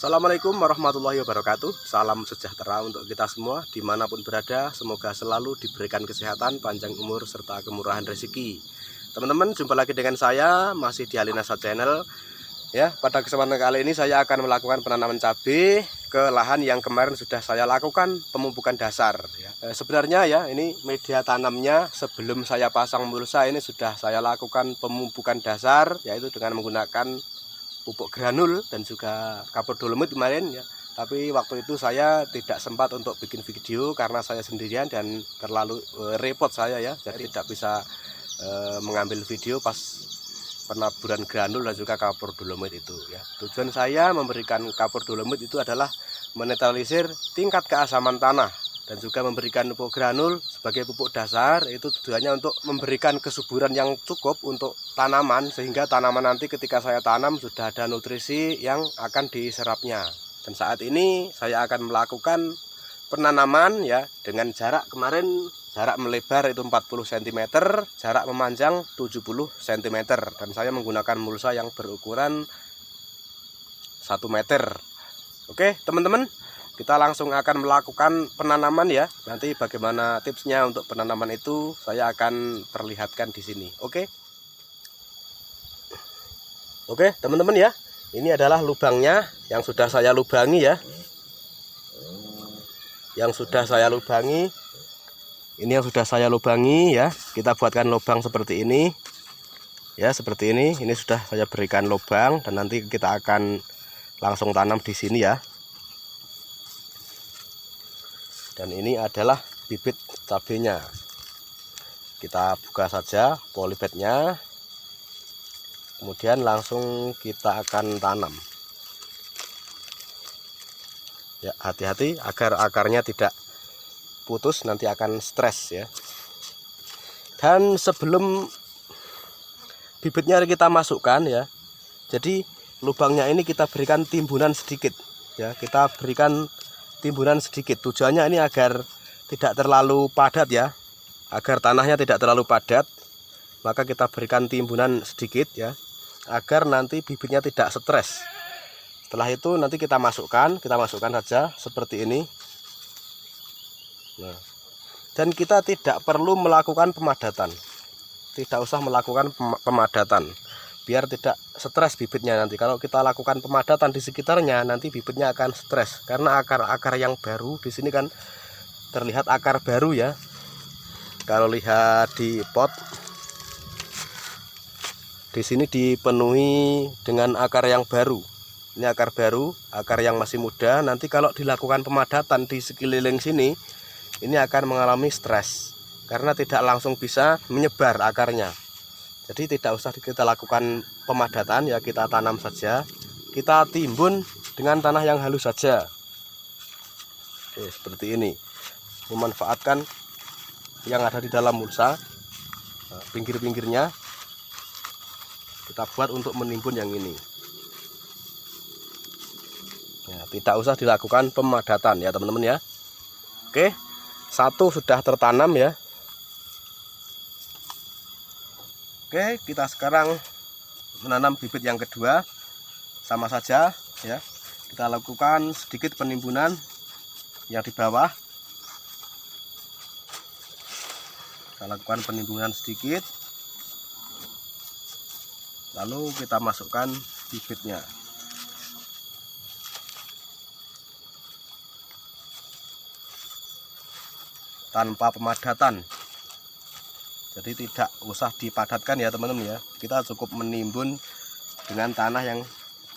Assalamualaikum warahmatullahi wabarakatuh. Salam sejahtera untuk kita semua dimanapun berada. Semoga selalu diberikan kesehatan, panjang umur, serta kemurahan rezeki. Teman-teman, jumpa lagi dengan saya masih di Alinasa Channel. Ya, pada kesempatan kali ini saya akan melakukan penanaman cabai ke lahan yang kemarin sudah saya lakukan pemupukan dasar. Sebenarnya ya, ini media tanamnya sebelum saya pasang mulsa ini sudah saya lakukan pemupukan dasar, yaitu dengan menggunakan pupuk granul dan juga kapur dolomit kemarin ya. Tapi waktu itu saya tidak sempat untuk bikin video karena saya sendirian dan terlalu repot saya ya, jadi tidak bisa mengambil video pas penaburan granul dan juga kapur dolomit itu ya. Tujuan saya memberikan kapur dolomit itu adalah menetralisir tingkat keasaman tanah dan juga memberikan pupuk granul sebagai pupuk dasar. Itu tujuannya untuk memberikan kesuburan yang cukup untuk tanaman, sehingga tanaman nanti ketika saya tanam sudah ada nutrisi yang akan diserapnya. Dan saat ini saya akan melakukan penanaman ya dengan jarak kemarin, jarak melebar itu 40 cm, jarak memanjang 70 cm, dan saya menggunakan mulsa yang berukuran 1 meter. Oke teman-teman, kita langsung akan melakukan penanaman ya. Nanti bagaimana tipsnya untuk penanaman itu saya akan perlihatkan di sini. Oke teman-teman ya, ini adalah lubangnya yang sudah saya lubangi ya. Yang sudah saya lubangi, ini yang sudah saya lubangi ya. Kita buatkan lubang seperti ini ya, seperti ini. Ini sudah saya berikan lubang dan nanti kita akan langsung tanam di sini ya. Dan ini adalah bibit cabenya. Kita buka saja polybagnya, kemudian langsung kita akan tanam ya. Hati-hati agar akarnya tidak putus, nanti akan stres ya. Dan sebelum bibitnya kita masukkan ya, jadi lubangnya ini kita berikan timbunan sedikit ya. Kita berikan timbunan sedikit, tujuannya ini agar tidak terlalu padat ya, agar tanahnya tidak terlalu padat, maka kita berikan timbunan sedikit ya, agar nanti bibitnya tidak stres. Setelah itu nanti kita masukkan saja seperti ini. Nah, dan kita tidak perlu melakukan pemadatan, tidak usah melakukan pemadatan, biar tidak stres bibitnya nanti. Kalau kita lakukan pemadatan di sekitarnya, nanti bibitnya akan stres karena akar-akar yang baru di sini kan terlihat akar baru ya. Kalau lihat di pot, di sini dipenuhi dengan akar yang baru. Ini akar baru, akar yang masih muda. Nanti kalau dilakukan pemadatan di sekeliling sini, ini akan mengalami stres karena tidak langsung bisa menyebar akarnya. Jadi tidak usah kita lakukan pemadatan ya, kita tanam saja, kita timbun dengan tanah yang halus saja. Oke, seperti ini. Memanfaatkan yang ada di dalam mulsa, pinggir-pinggirnya kita buat untuk menimbun yang ini. Ya, tidak usah dilakukan pemadatan ya teman-teman ya. Oke, satu sudah tertanam ya. Oke, kita sekarang menanam bibit yang kedua, sama saja ya. Kita lakukan sedikit penimbunan yang di bawah. Kita lakukan penimbunan sedikit, lalu kita masukkan bibitnya. Tanpa pemadatan. Jadi tidak usah dipadatkan ya teman-teman ya. Kita cukup menimbun dengan tanah yang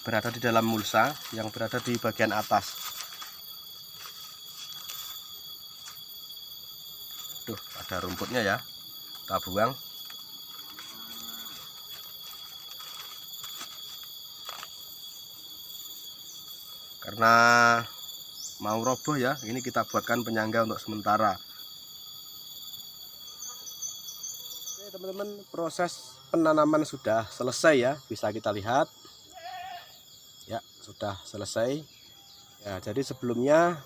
berada di dalam mulsa, yang berada di bagian atas. Tuh, ada rumputnya ya. Kita buang. Karena mau roboh ya, ini kita buatkan penyangga untuk sementara. Teman-teman, proses penanaman sudah selesai ya, bisa kita lihat ya, sudah selesai ya. Jadi sebelumnya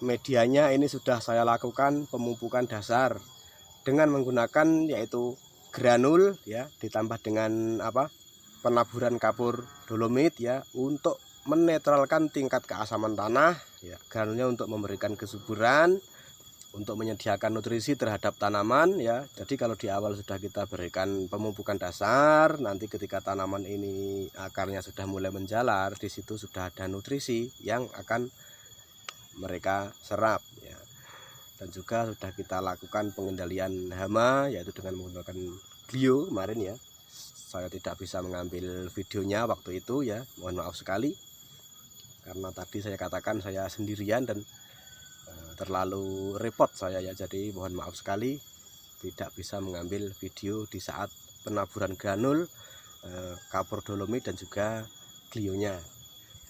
medianya ini sudah saya lakukan pemupukan dasar dengan menggunakan yaitu granul ya, ditambah dengan penaburan kapur dolomit ya untuk menetralkan tingkat keasaman tanah ya. Granulnya untuk memberikan kesuburan, untuk menyediakan nutrisi terhadap tanaman ya. Jadi kalau di awal sudah kita berikan pemupukan dasar, nanti ketika tanaman ini akarnya sudah mulai menjalar, di situ sudah ada nutrisi yang akan mereka serap ya. Dan juga sudah kita lakukan pengendalian hama yaitu dengan menggunakan Glio kemarin ya. Saya tidak bisa mengambil videonya waktu itu ya, mohon maaf sekali, karena tadi saya katakan saya sendirian dan terlalu repot saya ya, jadi mohon maaf sekali tidak bisa mengambil video di saat penaburan granul, kapur dolomit dan juga Glionya.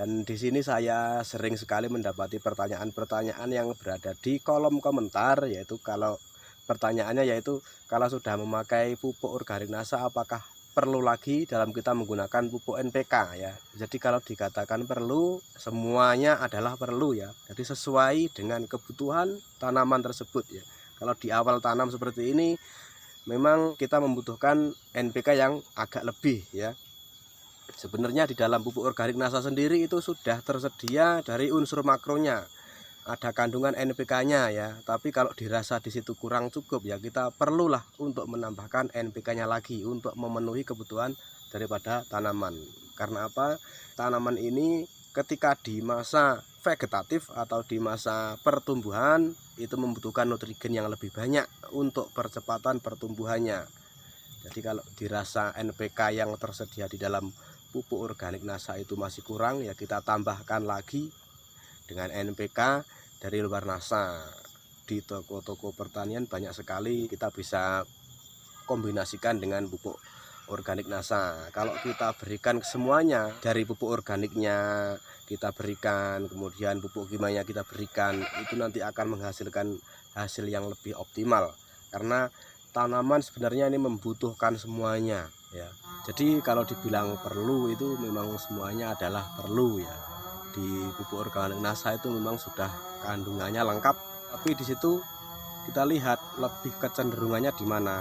Dan di sini saya sering sekali mendapati pertanyaan-pertanyaan yang berada di kolom komentar, yaitu kalau pertanyaannya yaitu kalau sudah memakai pupuk organik NASA apakah perlu lagi dalam kita menggunakan pupuk NPK ya. Jadi kalau dikatakan perlu, semuanya adalah perlu ya. Jadi sesuai dengan kebutuhan tanaman tersebut ya. Kalau di awal tanam seperti ini memang kita membutuhkan NPK yang agak lebih ya. Sebenarnya di dalam pupuk organik NASA sendiri itu sudah tersedia dari unsur makronya. Ada kandungan NPK-nya ya, tapi kalau dirasa di situ kurang cukup ya kita perlulah untuk menambahkan NPK-nya lagi untuk memenuhi kebutuhan daripada tanaman. Karena apa? Tanaman ini ketika di masa vegetatif atau di masa pertumbuhan itu membutuhkan nutrien yang lebih banyak untuk percepatan pertumbuhannya. Jadi kalau dirasa NPK yang tersedia di dalam pupuk organik NASA itu masih kurang ya kita tambahkan lagi dengan NPK dari luar NASA. Di toko-toko pertanian banyak sekali kita bisa kombinasikan dengan pupuk organik NASA. Kalau kita berikan semuanya dari pupuk organiknya kita berikan, kemudian pupuk kimianya kita berikan, itu nanti akan menghasilkan hasil yang lebih optimal. Karena tanaman sebenarnya ini membutuhkan semuanya ya. Jadi kalau dibilang perlu itu memang semuanya adalah perlu ya. Di pupuk organik NASA itu memang sudah kandungannya lengkap, tapi di situ kita lihat lebih kecenderungannya di mana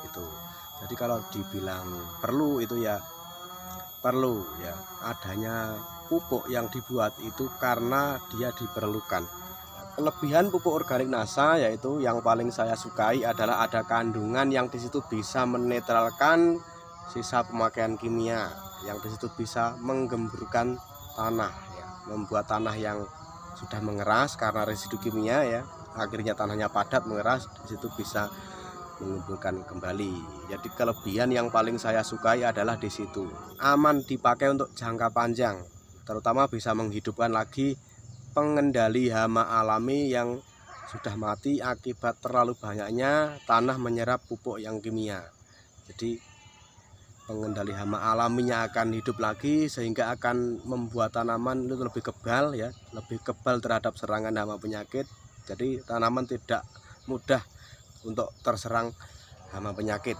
gitu. Jadi kalau dibilang perlu itu ya perlu ya, adanya pupuk yang dibuat itu karena dia diperlukan. Kelebihan pupuk organik NASA yaitu yang paling saya sukai adalah ada kandungan yang di situ bisa menetralkan sisa pemakaian kimia, yang di situ bisa menggemburkan tanah ya, membuat tanah yang sudah mengeras karena residu kimia ya, akhirnya tanahnya padat mengeras, di situ bisa mengumpulkan kembali. Jadi kelebihan yang paling saya sukai adalah di situ. Aman dipakai untuk jangka panjang, terutama bisa menghidupkan lagi pengendali hama alami yang sudah mati akibat terlalu banyaknya tanah menyerap pupuk yang kimia. Jadi pengendali hama alaminya akan hidup lagi sehingga akan membuat tanaman itu lebih kebal ya, lebih kebal terhadap serangan hama penyakit. Jadi tanaman tidak mudah untuk terserang hama penyakit.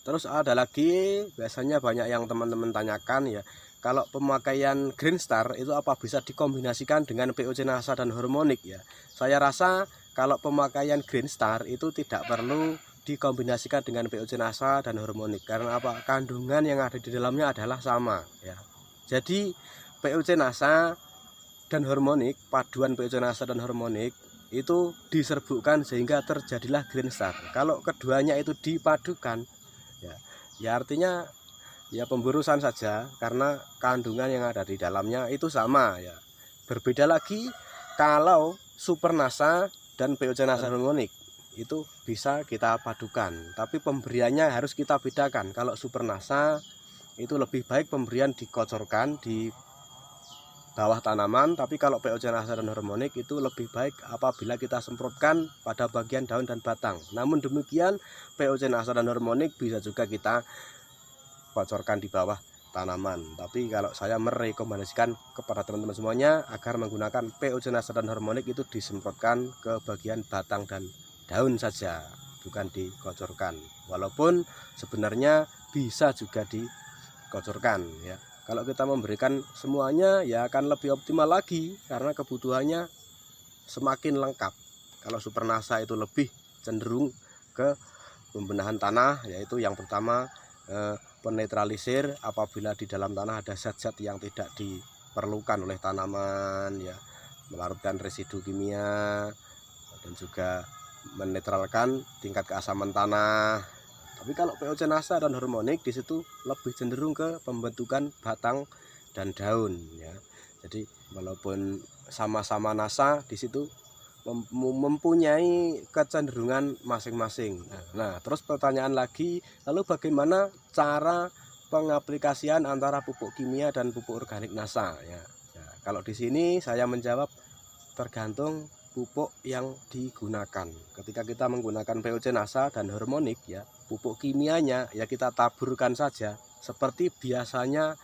Terus ada lagi biasanya banyak yang teman-teman tanyakan ya, kalau pemakaian Green Star itu apa bisa dikombinasikan dengan POC NASA dan hormonik ya. Saya rasa kalau pemakaian Green Star itu tidak perlu dikombinasikan dengan POC NASA dan hormonik. Karena apa? Kandungan yang ada di dalamnya adalah sama ya. Jadi POC NASA dan hormonik, paduan POC NASA dan hormonik itu diserbukkan sehingga terjadilah Green Star. Kalau keduanya itu dipadukan ya artinya ya pemburusan saja, karena kandungan yang ada di dalamnya itu sama ya. Berbeda lagi kalau Super NASA dan POC NASA hormonik itu bisa kita padukan, tapi pemberiannya harus kita bedakan. Kalau Super NASA itu lebih baik pemberian dikocorkan di bawah tanaman, tapi kalau POC NASA dan hormonik itu lebih baik apabila kita semprotkan pada bagian daun dan batang. Namun demikian POC NASA dan hormonik bisa juga kita kocorkan di bawah tanaman. Tapi kalau saya merekomendasikan kepada teman-teman semuanya agar menggunakan POC NASA dan hormonik itu disemprotkan ke bagian batang dan daun saja, bukan dikocorkan. Walaupun sebenarnya bisa juga dikocorkan ya. Kalau kita memberikan semuanya ya akan lebih optimal lagi karena kebutuhannya semakin lengkap. Kalau Super NASA itu lebih cenderung ke pembenahan tanah, yaitu yang pertama penetralisir apabila di dalam tanah ada zat-zat yang tidak diperlukan oleh tanaman ya, melarutkan residu kimia dan juga menetralkan tingkat keasaman tanah. Tapi kalau POC NASA dan hormonik di situ lebih cenderung ke pembentukan batang dan daun ya. Jadi walaupun sama-sama NASA di situ mempunyai kecenderungan masing-masing. Nah, terus pertanyaan lagi, lalu bagaimana cara pengaplikasian antara pupuk kimia dan pupuk organik NASA ya. Ya, kalau di sini saya menjawab tergantung pupuk yang digunakan. Ketika kita menggunakan POC NASA dan hormonik ya, pupuk kimianya ya kita taburkan saja seperti biasanya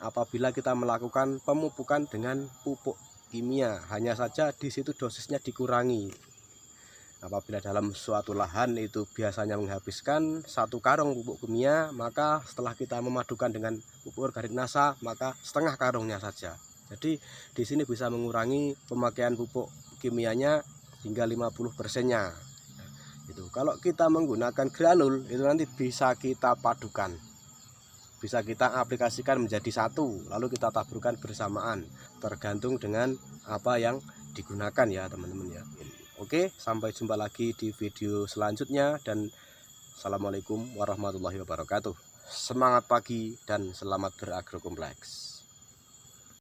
apabila kita melakukan pemupukan dengan pupuk kimia, hanya saja di situ dosisnya dikurangi. Apabila dalam suatu lahan itu biasanya menghabiskan 1 karung pupuk kimia, maka setelah kita memadukan dengan pupuk organik NASA, maka setengah karungnya saja. Jadi di sini bisa mengurangi pemakaian pupuk kimianya hingga 50%-nya. Itu kalau kita menggunakan granul itu nanti bisa kita padukan, bisa kita aplikasikan menjadi satu, lalu kita taburkan bersamaan, tergantung dengan apa yang digunakan ya teman-teman ya. Oke, sampai jumpa lagi di video selanjutnya dan assalamualaikum warahmatullahi wabarakatuh. Semangat pagi dan selamat beragrokompleks.